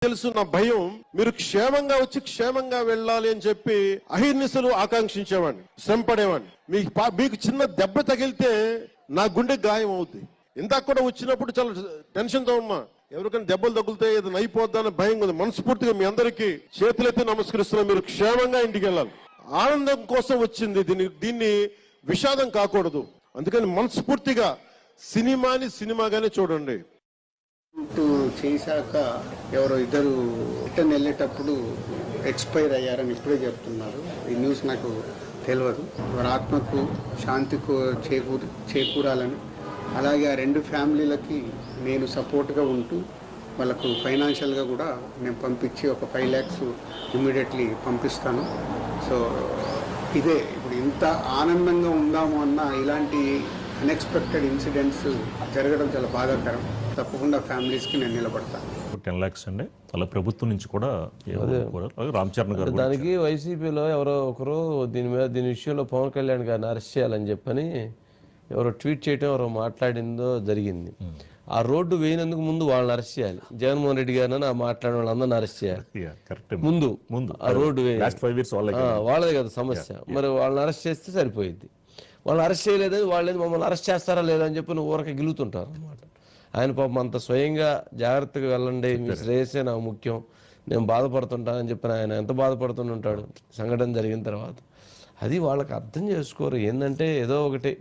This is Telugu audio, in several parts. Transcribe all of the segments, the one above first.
తెలుసు నా భయం. మీరు క్షేమంగా వచ్చి క్షేమంగా వెళ్ళాలి అని చెప్పి అహిర్నిశలు ఆకాంక్షించేవాడిని, శ్రమపడేవాడిని. మీకు చిన్న దెబ్బ తగిలితే నా గుండె గాయం అవుద్ది. ఇందాక కూడా వచ్చినప్పుడు చాలా టెన్షన్ తో ఉన్నా, ఎవరికైనా దెబ్బలు తగులుతాయి ఏదైనా అయిపోద్దా అని భయం ఉంది. మనస్ఫూర్తిగా మీ అందరికీ చేతులెత్తి నమస్కరిస్తున్నా. మీరు క్షేమంగా ఇంటికి వెళ్ళాలి. ఆనందం కోసం వచ్చింది, దీన్ని విషాదం కాకూడదు. అందుకని మనస్ఫూర్తిగా సినిమాని సినిమాగానే చూడండి. చేశాక ఎవరో ఇద్దరు రిటర్న్ వెళ్ళేటప్పుడు ఎక్స్పైర్ అయ్యారని ఇప్పుడే చెప్తున్నారు. ఈ న్యూస్ నాకు తెలియదు. వారి ఆత్మకు శాంతి చేకూరాలని, అలాగే ఆ రెండు ఫ్యామిలీలకి నేను సపోర్ట్గా ఉంటూ వాళ్ళకు ఫైనాన్షియల్గా కూడా నేను పంపించి ఒక 5 lakhs ఇమ్మీడియట్లీ పంపిస్తాను. సో ఇదే ఇప్పుడు ఇంత ఆనందంగా ఉందాము అన్న ఇలాంటి అన్ఎక్స్పెక్టెడ్ ఇన్సిడెంట్స్ జరగడం చాలా బాధాకరం. తప్పకుండా ఫ్యామిలీస్కి నేను నిలబడతాను. 10 lakhs అండి. అలా ప్రభుత్వం నుంచి కూడా రామ్ చరణ్ గారు దానికి వైసీపీలో ఎవరో ఒకరు దీని విషయంలో పవన్ కళ్యాణ్ గారిని అరెస్ట్ చేయాలని చెప్పని ఎవరో ట్వీట్ చేయడం, ఎవరో మాట్లాడిందో జరిగింది. ఆ రోడ్డు వేయినందుకు ముందు వాళ్ళని అరెస్ట్ చేయాలి. జగన్మోహన్ రెడ్డి గారిని ఆ మాట్లాడిన వాళ్ళందరినీ అరెస్ట్ చేయాలి. ముందు ఆ రోడ్డు వాళ్ళదే కదా సమస్య. మరి వాళ్ళని అరెస్ట్ చేస్తే సరిపోయింది. వాళ్ళని అరెస్ట్ చేయలేదని వాళ్ళేది మమ్మల్ని అరెస్ట్ చేస్తారా లేదా అని చెప్పి నువ్వు ఊరక గిలుతుంటారు అనమాట. ఆయన పాపం అంత స్వయంగా జాగ్రత్తగా వెళ్ళండి, మీ శ్రేయస్సే నాకు ముఖ్యం, నేను బాధపడుతుంటానని చెప్పిన ఆయన ఎంత బాధపడుతుంటాడు సంఘటన జరిగిన తర్వాత. అది వాళ్ళకి అర్థం చేసుకోరు. ఏంటంటే ఏదో ఒకటి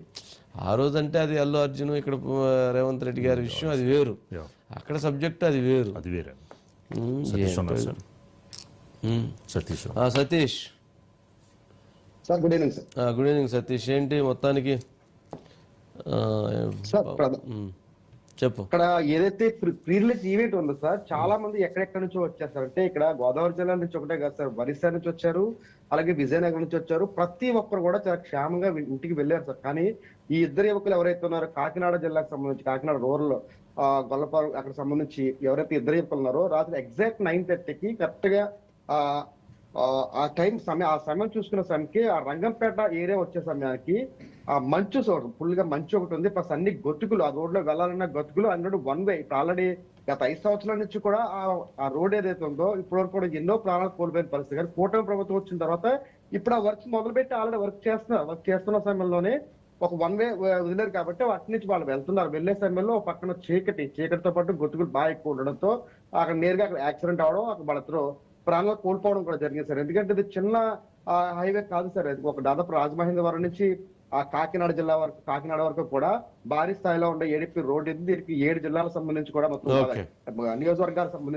ఆ రోజంటే అది అల్లు అర్జున్, ఇక్కడ రేవంత్ రెడ్డి గారి విషయం అది వేరు, అక్కడ సబ్జెక్ట్ అది వేరు. Satish sir, good evening sir. Good evening Satish. ఏంటి మొత్తానికి చెప్పు. ఇక్కడ ఏదైతే ప్రీ రిలీజ్ ఈవెంట్ ఉందో సార్, చాలా మంది ఎక్కడెక్కడి నుంచో వచ్చేస్తారు. అంటే ఇక్కడ గోదావరి జిల్లా నుంచి ఒకటే కాదు సార్, ఒరిస్సా నుంచి వచ్చారు, అలాగే విజయనగరం నుంచి వచ్చారు. ప్రతి ఒక్కరు కూడా చాలా క్షేమంగా ఇంటికి వెళ్ళారు సార్. కానీ ఈ ఇద్దరు యువకులు ఎవరైతే ఉన్నారో కాకినాడ జిల్లాకు సంబంధించి, కాకినాడ రూరల్ గొల్లపాడు అక్కడ సంబంధించి ఎవరైతే ఇద్దరు యువకులు ఉన్నారో, రాత్రి ఎగ్జాక్ట్ 9:30కి కరెక్ట్ గా ఆ సమయం చూసుకున్న సమయానికి ఆ రంగంపేట ఏరియా వచ్చే సమయానికి ఆ మంచు ఫుల్ గా మంచు ఒకటి ఉంది, ప్లస్ అన్ని గొతుకులు, ఆ రోడ్ లో వెళ్ళాలన్న గతుకులు అన్నట్టు 1 way. ఇప్పుడు ఆల్రెడీ గత 5 సంవత్సరాల నుంచి కూడా ఆ రోడ్ ఏదైతే ఉందో ఇప్పటి వరకు కూడా ఎన్నో ప్రాణాలు కోల్పోయిన పరిస్థితి. కానీ కూటమి ప్రభుత్వం వచ్చిన తర్వాత ఇప్పుడు ఆ వర్క్ మొదలుపెట్టి ఆల్రెడీ వర్క్ చేస్తున్న సమయంలోనే ఒక 1 way వదిలేరు కాబట్టి అటు నుంచి వాళ్ళు వెళ్తున్నారు. వెళ్లే సమయంలో పక్కన చీకటితో పాటు గొతుకులు బాగా ఎక్కువ ఉండడంతో అక్కడ నేరుగా అక్కడ యాక్సిడెంట్ అవడం, అక్కడ వాళ్ళతో ప్రాణాలు కోల్పోవడం కూడా జరిగింది సార్. ఎందుకంటే ఇది చిన్న హైవే కాదు సార్, అది ఒక దాదాపు రాజమహేంద్రవరం నుంచి ఆ కాకినాడ వరకు కూడా భారీ స్థాయిలో ఉండే ఏడీపీ రోడ్ ఇది. దీనికి 7 జిల్లాలకు సంబంధించి కూడా మొత్తం నియోజకవర్గాలకు సంబంధించి